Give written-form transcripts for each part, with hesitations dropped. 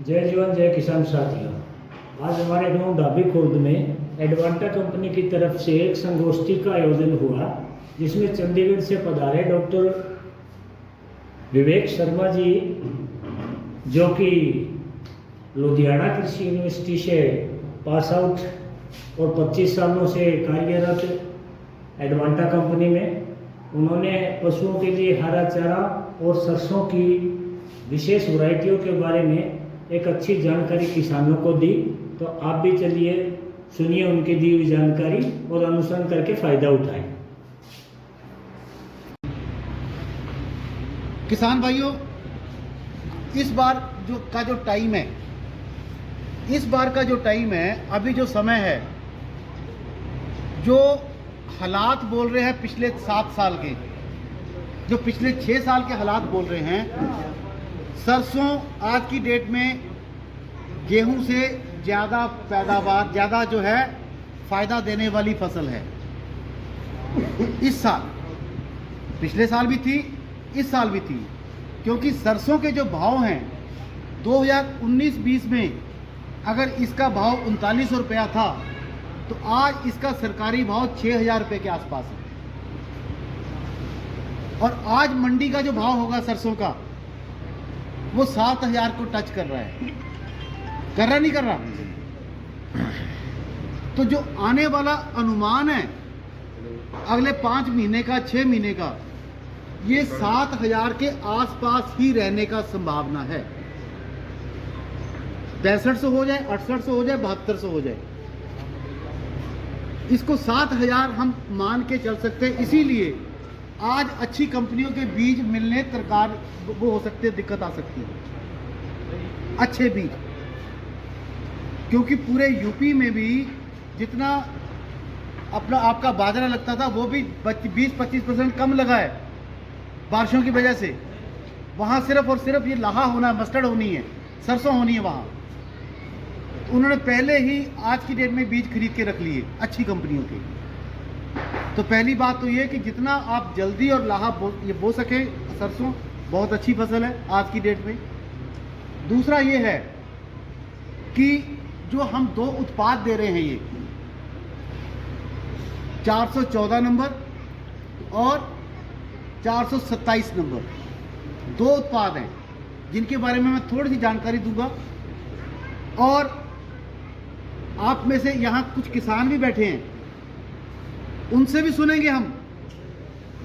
जय जवान जय किसान साथियों। आज हमारे गांव डाबी खुर्द में एडवांटा कंपनी की तरफ से एक संगोष्ठी का आयोजन हुआ, जिसमें चंडीगढ़ से पधारे डॉक्टर विवेक शर्मा जी, जो कि लुधियाना कृषि यूनिवर्सिटी से पास आउट और 25 सालों से कार्यरत एडवांटा कंपनी में। उन्होंने पशुओं के लिए हरा चारा और सरसों की विशेष वैरायटियों के बारे में एक अच्छी जानकारी किसानों को दी। तो आप भी चलिए सुनिए उनकी दी हुई जानकारी और अनुसरण करके फ़ायदा उठाएं। किसान भाइयों, इस बार जो टाइम है, अभी जो समय है, जो हालात बोल रहे हैं पिछले 7 साल के, जो पिछले 6 साल के हालात बोल रहे हैं, सरसों आज की डेट में गेहूं से ज़्यादा पैदावार, ज़्यादा जो है फ़ायदा देने वाली फसल है इस साल। पिछले साल भी थी, इस साल भी थी, क्योंकि सरसों के जो भाव हैं 2019-20 में अगर इसका भाव 3900 रुपया था, तो आज इसका सरकारी भाव 6000 रुपये के आसपास है। और आज मंडी का जो भाव होगा सरसों का, वो 7000 को टच कर रहा है। कर रहा नहीं कर रहा? तो जो आने वाला अनुमान है अगले 5 महीने का, 6 महीने का, ये 7000 के आसपास ही रहने का संभावना है। 6500 हो जाए, 6800 हो जाए, 7200 हो जाए, इसको 7000 हम मान के चल सकते हैं। इसीलिए आज अच्छी कंपनियों के बीज मिलने तरकार वो हो सकते हैं, दिक्कत आ सकती है अच्छे बीज, क्योंकि पूरे यूपी में भी जितना आपका बाजरा लगता था, वो भी 20-25% कम लगा है बारिशों की वजह से। वहाँ सिर्फ और सिर्फ ये लाहा होना है, मस्टर्ड होनी है, सरसों होनी है वहाँ। उन्होंने पहले ही आज की डेट में बीज खरीद के रख लिए अच्छी कंपनियों के। तो पहली बात तो ये कि जितना आप जल्दी और लाहा बो सके सरसों, बहुत अच्छी फसल है आज की डेट में। दूसरा ये है कि जो हम 2 उत्पाद दे रहे हैं, ये 414 नंबर और 427 नंबर, 2 उत्पाद हैं जिनके बारे में मैं थोड़ी सी जानकारी दूंगा। और आप में से यहाँ कुछ किसान भी बैठे हैं, उनसे भी सुनेंगे हम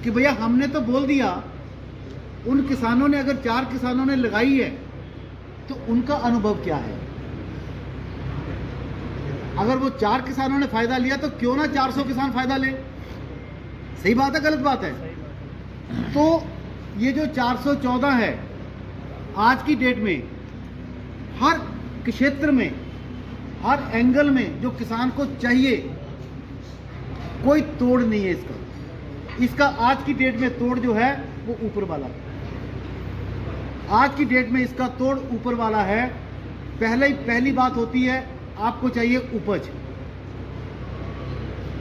कि भैया हमने तो बोल दिया, उन किसानों ने, अगर 4 किसानों ने लगाई है तो उनका अनुभव क्या है। अगर वो 4 किसानों ने फायदा लिया तो क्यों ना 400 किसान फायदा ले। सही बात है, गलत बात है? तो ये जो 414 है आज की डेट में, हर क्षेत्र में, हर एंगल में जो किसान को चाहिए, कोई तोड़ नहीं है इसका आज की डेट में तोड़ जो है वो ऊपर वाला है। आज की डेट में इसका तोड़ ऊपर वाला है। पहली बात होती है, आपको चाहिए उपज।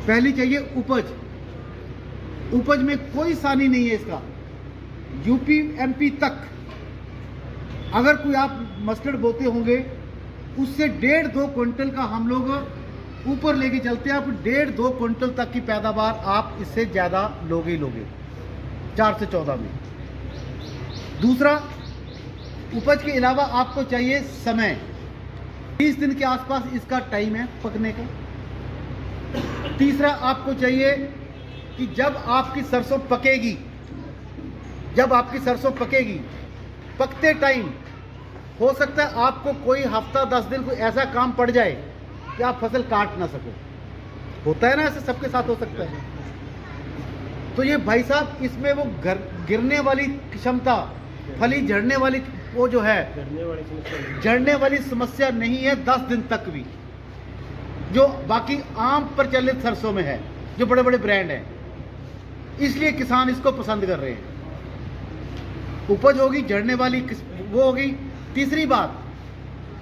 पहली चाहिए उपज में कोई सानी नहीं है इसका। यूपी एमपी तक अगर कोई आप मस्टर्ड बोते होंगे, उससे 1.5-2 क्विंटल का हम लोग ऊपर लेके चलते हैं। आप 1.5-2 क्विंटल तक की पैदावार आप इससे ज़्यादा लोगे ही लोगे 414 में। दूसरा, उपज के अलावा आपको चाहिए समय। 30 दिन के आसपास इसका टाइम है पकने का। तीसरा, आपको चाहिए कि जब आपकी सरसों पकेगी, पकते टाइम हो सकता है आपको कोई हफ्ता 10 दिन कोई ऐसा काम पड़ जाए कि आप फसल काट ना सको। होता है ना, ऐसे सबके साथ हो सकता है। तो ये भाई साहब, इसमें वो गिरने वाली क्षमता, फली झड़ने वाली, वो जो है झड़ने वाली समस्या नहीं है 10 दिन तक भी, जो बाकी आम प्रचलित सरसों में है, जो बड़े बड़े ब्रांड हैं। इसलिए किसान इसको पसंद कर रहे हैं। उपज होगी, झड़ने वाली वो होगी। तीसरी बात,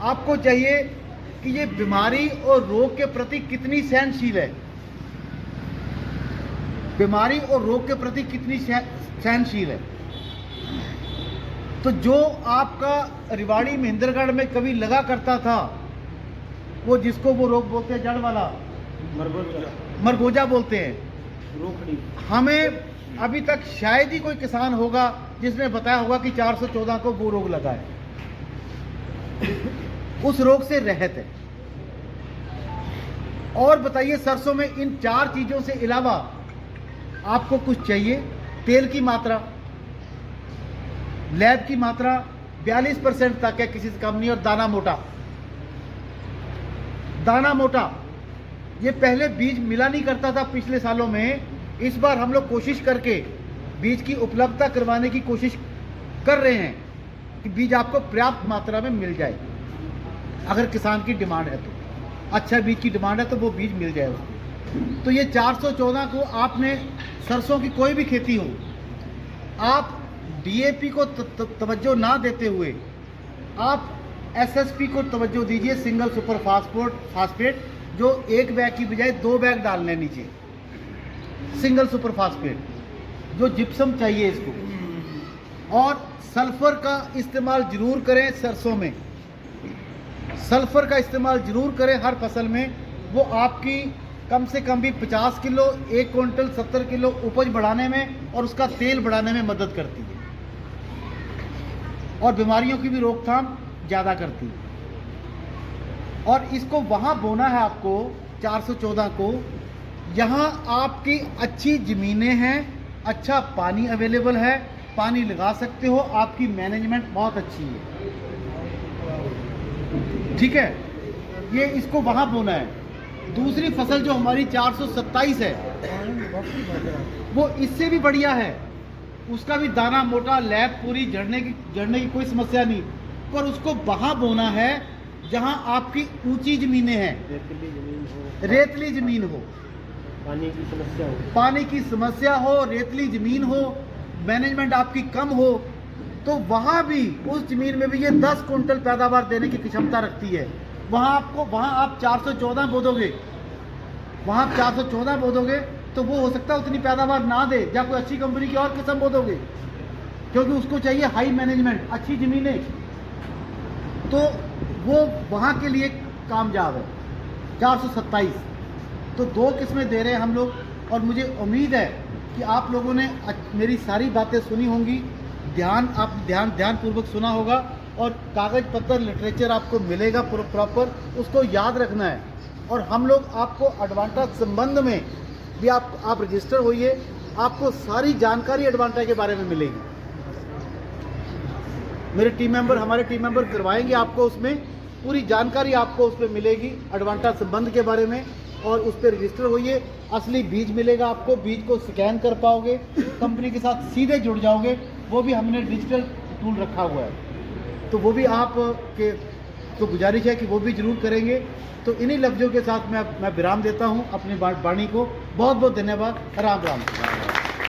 आपको चाहिए कि ये बीमारी और रोग के प्रति कितनी सहनशील है। बीमारी और रोग के प्रति कितनी सहनशील है। तो जो आपका रिवाड़ी महेंद्रगढ़ में कभी लगा करता था, वो जिसको वो रोग बोलते हैं, जड़ वाला मरगोजा बोलते हैं, रोकड़ी, हमें अभी तक शायद ही कोई किसान होगा जिसने बताया होगा कि 414 को वो रोग लगा है। उस रोग से रहत है। और बताइए, सरसों में इन 4 चीजों से अलावा आपको कुछ चाहिए? तेल की मात्रा, लैब की मात्रा 42% तक है, किसी से कम नहीं। और दाना मोटा, दाना मोटा, ये पहले बीज मिला नहीं करता था पिछले सालों में। इस बार हम लोग कोशिश करके बीज की उपलब्धता करवाने की कोशिश कर रहे हैं कि बीज आपको पर्याप्त मात्रा में मिल जाए। अगर किसान की डिमांड है तो, अच्छा बीज की डिमांड है तो वो बीज मिल जाए उसको। तो ये 414 को आपने, सरसों की कोई भी खेती हो, आप डीएपी को तवज्जो ना देते हुए आप एसएसपी को तवज्जो दीजिए, सिंगल सुपर फास्फेट, जो 1 बैग की बजाय 2 बैग डालने नीचे, सिंगल सुपर फास्फेट, जो जिप्सम चाहिए इसको। और सल्फर का इस्तेमाल जरूर करें सरसों में, सल्फर का इस्तेमाल जरूर करें हर फसल में। वो आपकी कम से कम भी 50 किलो, 1 क्विंटल 70 किलो उपज बढ़ाने में और उसका तेल बढ़ाने में मदद करती है, और बीमारियों की भी रोकथाम ज़्यादा करती है। और इसको वहाँ बोना है आपको 414 को, यहाँ आपकी अच्छी ज़मीनें हैं, अच्छा पानी अवेलेबल है, पानी लगा सकते हो, आपकी मैनेजमेंट बहुत अच्छी है, ठीक है। ये इसको वहाँ बोना है। दूसरी फसल जो हमारी 427 है, वो इससे भी बढ़िया है, उसका भी दाना मोटा, लैब पूरी, झड़ने की कोई समस्या नहीं। पर उसको वहाँ बोना है जहाँ आपकी ऊंची ज़मीनें हैं, रेतली ज़मीन हो, पानी की समस्या हो, रेतली ज़मीन हो, मैनेजमेंट आपकी कम हो, तो वहाँ भी, उस ज़मीन में भी ये 10 कुंटल पैदावार देने की क्षमता रखती है। वहाँ आप 414 बो दोगे, वहाँ आप 414 बो दोगे तो वो हो सकता है उतनी पैदावार ना दे, या कोई अच्छी कंपनी की और किस्म बो दोगे, क्योंकि उसको चाहिए हाई मैनेजमेंट, अच्छी ज़मीनें, तो वो वहाँ के लिए कामयाब है। 427 तो 2 किस्में दे रहे हैं हम लोग। और मुझे उम्मीद है कि आप लोगों ने मेरी सारी बातें सुनी होंगी, ध्यानपूर्वक सुना होगा, और कागज़ पत्र लिटरेचर आपको मिलेगा प्रॉपर, उसको याद रखना है। और हम लोग आपको एडवांटा संबंध में भी आप रजिस्टर होइए, आपको सारी जानकारी एडवांटा के बारे में मिलेगी। हमारे टीम मेंबर करवाएंगे आपको, उसमें पूरी जानकारी आपको उसमें मिलेगी एडवांटा संबंध के बारे में, और उस पर रजिस्टर होइए। असली बीज मिलेगा आपको, बीज को स्कैन कर पाओगे, कंपनी के साथ सीधे जुड़ जाओगे, वो भी हमने डिजिटल टूल रखा हुआ है, तो वो भी आप के तो गुजारिश है कि वो भी जरूर करेंगे। तो इन्हीं लफ्ज़ों के साथ मैं विराम देता हूँ अपनी वाणी को। बहुत बहुत धन्यवाद। राम राम।